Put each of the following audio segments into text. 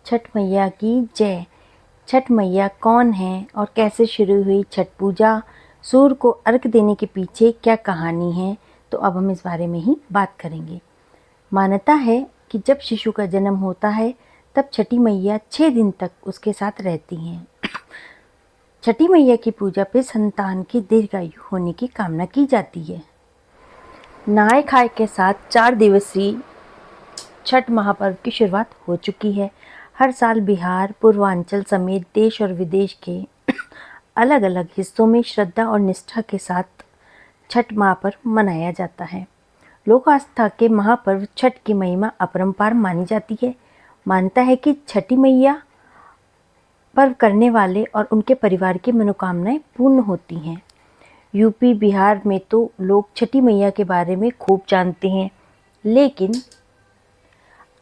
छठ मैया की जय। छठ मैया कौन है और कैसे शुरू हुई छठ पूजा? सूर्य को अर्घ देने के पीछे क्या कहानी है? तो अब हम इस बारे में ही बात करेंगे। मान्यता है कि जब शिशु का जन्म होता है तब छठी मैया 6 दिन तक उसके साथ रहती हैं। छठी मैया की पूजा पे संतान की दीर्घायु होने की कामना की जाती है। नहाय खाए के साथ 4 दिवसीय छठ महापर्व की शुरुआत हो चुकी है। हर साल बिहार, पूर्वांचल समेत देश और विदेश के अलग अलग हिस्सों में श्रद्धा और निष्ठा के साथ छठ महापर्व मनाया जाता है। लोक आस्था के महापर्व छठ की महिमा अपरंपार मानी जाती है। मानता है कि छठी मैया पर्व करने वाले और उनके परिवार की मनोकामनाएं पूर्ण होती हैं। यूपी, बिहार में तो लोग छठी मैया के बारे में खूब जानते हैं, लेकिन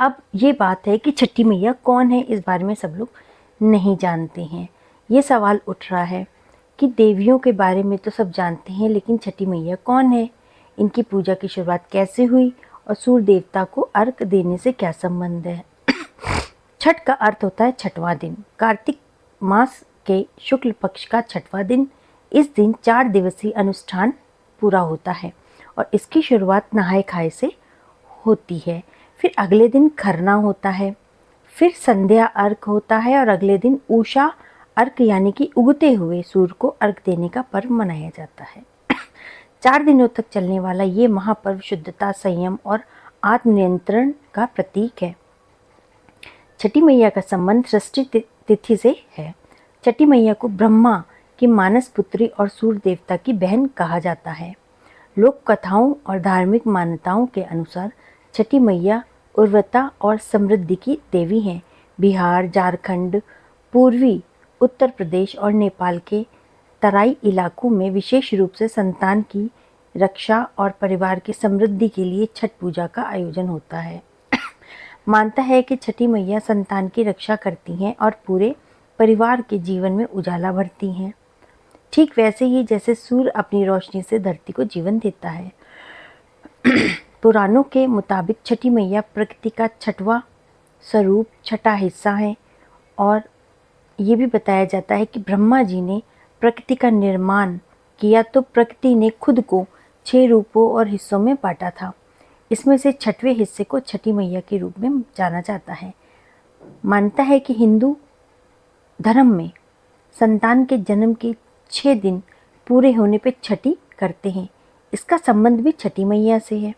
अब ये बात है कि छठी मैया कौन है, इस बारे में सब लोग नहीं जानते हैं। ये सवाल उठ रहा है कि देवियों के बारे में तो सब जानते हैं, लेकिन छठी मैया कौन है, इनकी पूजा की शुरुआत कैसे हुई और सूर्य देवता को अर्घ देने से क्या संबंध है। छठ का अर्थ होता है छठवां दिन। कार्तिक मास के शुक्ल पक्ष का छठवां दिन। इस दिन 4 दिवसीय अनुष्ठान पूरा होता है और इसकी शुरुआत नहाय खाए से होती है। फिर अगले दिन खरना होता है, फिर संध्या अर्घ होता है और अगले दिन उषा अर्घ यानी कि उगते हुए सूर्य को अर्घ देने का पर्व मनाया जाता है। 4 दिनों तक चलने वाला ये महापर्व शुद्धता, संयम और आत्मनियंत्रण का प्रतीक है। छठी मैया का संबंध षष्ठी तिथि से है। छठी मैया को ब्रह्मा की मानस पुत्री और सूर्य देवता की बहन कहा जाता है। लोक कथाओं और धार्मिक मान्यताओं के अनुसार छठी मैया उर्वरता और समृद्धि की देवी हैं। बिहार, झारखंड, पूर्वी उत्तर प्रदेश और नेपाल के तराई इलाकों में विशेष रूप से संतान की रक्षा और परिवार की समृद्धि के लिए छठ पूजा का आयोजन होता है। मानता है कि छठी मैया संतान की रक्षा करती हैं और पूरे परिवार के जीवन में उजाला भरती हैं, ठीक वैसे ही जैसे सूर्य अपनी रोशनी से धरती को जीवन देता है। पुराणों के मुताबिक छठी मैया प्रकृति का छठवां स्वरूप, छठा हिस्सा है और ये भी बताया जाता है कि ब्रह्मा जी ने प्रकृति का निर्माण किया तो प्रकृति ने खुद को 6 रूपों और हिस्सों में बांटा था। इसमें से 6वें हिस्से को छठी मैया के रूप में जाना जाता है। मानता है कि हिंदू धर्म में संतान के जन्म के 6 दिन पूरे होने पर छठी करते हैं। इसका संबंध भी छठी मैया से है।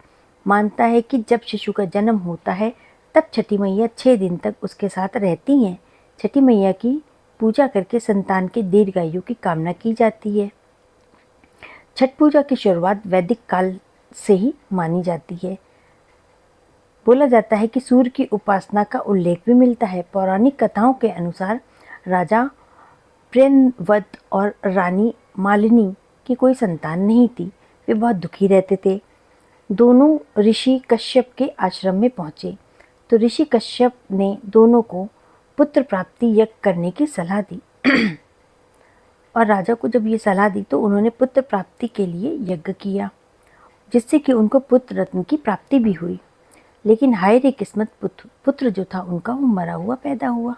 मानता है कि जब शिशु का जन्म होता है तब छठी मैया 6 दिन तक उसके साथ रहती हैं। छठी मैया की पूजा करके संतान के दीर्घायु की कामना की जाती है। छठ पूजा की शुरुआत वैदिक काल से ही मानी जाती है। बोला जाता है कि सूर्य की उपासना का उल्लेख भी मिलता है। पौराणिक कथाओं के अनुसार राजा प्रियव्रत और रानी मालिनी की कोई संतान नहीं थी। वे बहुत दुखी रहते थे। दोनों ऋषि कश्यप के आश्रम में पहुँचे तो ऋषि कश्यप ने दोनों को पुत्र प्राप्ति यज्ञ करने की सलाह दी और राजा को जब ये सलाह दी तो उन्होंने पुत्र प्राप्ति के लिए यज्ञ किया, जिससे कि उनको पुत्र रत्न की प्राप्ति भी हुई। लेकिन हाय रे किस्मत, पुत्र जो था उनका वो मरा हुआ पैदा हुआ।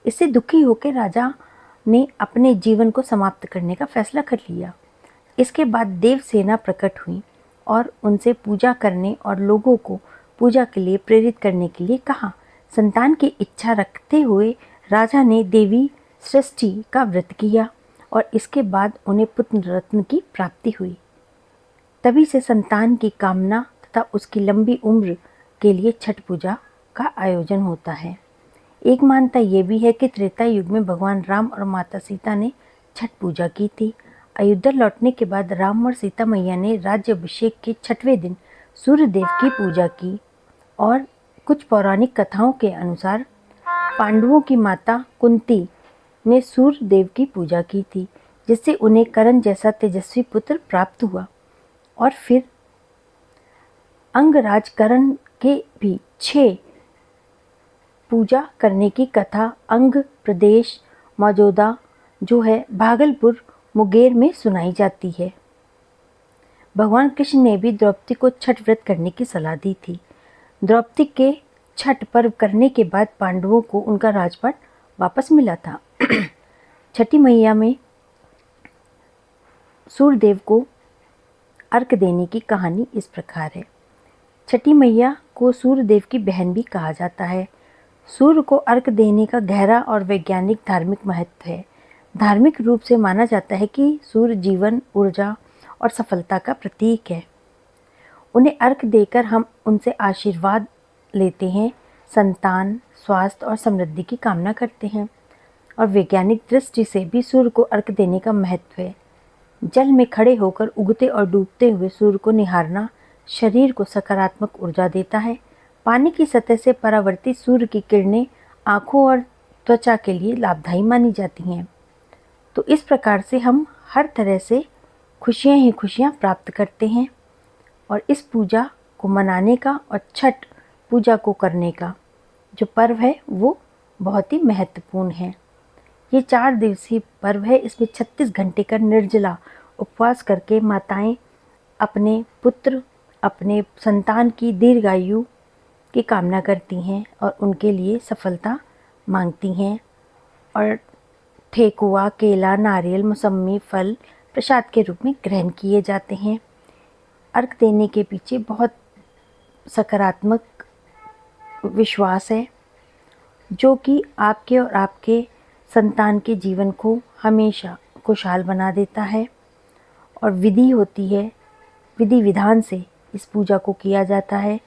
इससे दुखी होकर राजा ने अपने जीवन को समाप्त करने का फैसला कर लिया। इसके बाद देव सेना प्रकट हुई और उनसे पूजा करने और लोगों को पूजा के लिए प्रेरित करने के लिए कहा। संतान की इच्छा रखते हुए राजा ने देवी सृष्टि का व्रत किया और इसके बाद उन्हें पुत्र रत्न की प्राप्ति हुई। तभी से संतान की कामना तथा उसकी लंबी उम्र के लिए छठ पूजा का आयोजन होता है। एक मान्यता ये भी है कि त्रेता युग में भगवान राम और माता सीता ने छठ पूजा की थी। अयोध्या लौटने के बाद राम और सीता मैया ने राज्याभिषेक के 6वें दिन सूर्य देव की पूजा की और कुछ पौराणिक कथाओं के अनुसार पांडवों की माता कुंती ने सूर्य देव की पूजा की थी, जिससे उन्हें कर्ण जैसा तेजस्वी पुत्र प्राप्त हुआ। और फिर अंगराज कर्ण के भी 6 पूजा करने की कथा अंग प्रदेश मौजूदा जो है भागलपुर मुंगेर में सुनाई जाती है। भगवान कृष्ण ने भी द्रौपदी को छठ व्रत करने की सलाह दी थी। द्रौपदी के छठ पर्व करने के बाद पांडवों को उनका राजपाट वापस मिला था। छठी मैया में सूर्यदेव को अर्घ देने की कहानी इस प्रकार है। छठी मैया को सूर्यदेव की बहन भी कहा जाता है। सूर्य को अर्घ देने का गहरा और वैज्ञानिक धार्मिक महत्व है। धार्मिक रूप से माना जाता है कि सूर्य जीवन, ऊर्जा और सफलता का प्रतीक है। उन्हें अर्घ देकर हम उनसे आशीर्वाद लेते हैं, संतान, स्वास्थ्य और समृद्धि की कामना करते हैं। और वैज्ञानिक दृष्टि से भी सूर्य को अर्घ देने का महत्व है। जल में खड़े होकर उगते और डूबते हुए सूर्य को निहारना शरीर को सकारात्मक ऊर्जा देता है। पानी की सतह से परावर्तित सूर्य की किरणें आँखों और त्वचा के लिए लाभदायी मानी जाती हैं। तो इस प्रकार से हम हर तरह से खुशियाँ ही खुशियाँ प्राप्त करते हैं। और इस पूजा को मनाने का और छठ पूजा को करने का जो पर्व है वो बहुत ही महत्वपूर्ण है। ये 4 दिवसीय पर्व है। इसमें 36 घंटे का निर्जला उपवास करके माताएं अपने पुत्र, अपने संतान की दीर्घायु की कामना करती हैं और उनके लिए सफलता मांगती हैं। और ठेकुआ, केला, नारियल, मौसमी फल प्रसाद के रूप में ग्रहण किए जाते हैं। अर्घ देने के पीछे बहुत सकारात्मक विश्वास है जो कि आपके और आपके संतान के जीवन को हमेशा खुशहाल बना देता है। और विधि होती है, विधि विधान से इस पूजा को किया जाता है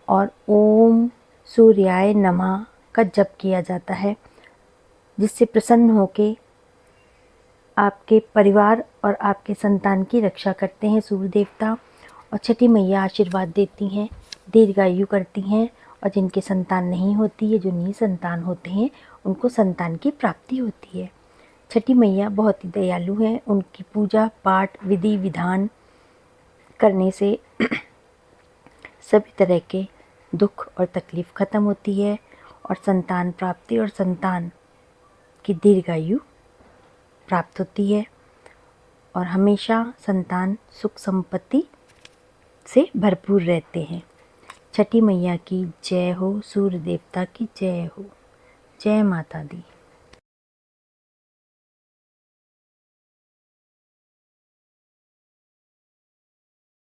और ओम सूर्याय नमः का जप किया जाता है, जिससे प्रसन्न होके आपके परिवार और आपके संतान की रक्षा करते हैं सूर्य देवता। और छठी मैया आशीर्वाद देती हैं, दीर्घायु करती हैं। और जिनके संतान नहीं होती है, जो निसंतान होते हैं, उनको संतान की प्राप्ति होती है। छठी मैया बहुत ही दयालु हैं। उनकी पूजा पाठ विधि विधान करने से सभी तरह के दुख और तकलीफ़ खत्म होती है और संतान प्राप्ति और संतान की दीर्घायु प्राप्त होती है और हमेशा संतान सुख संपत्ति से भरपूर रहते हैं। छठी मैया की जय हो, सूर्य देवता की जय हो। जय माता दी।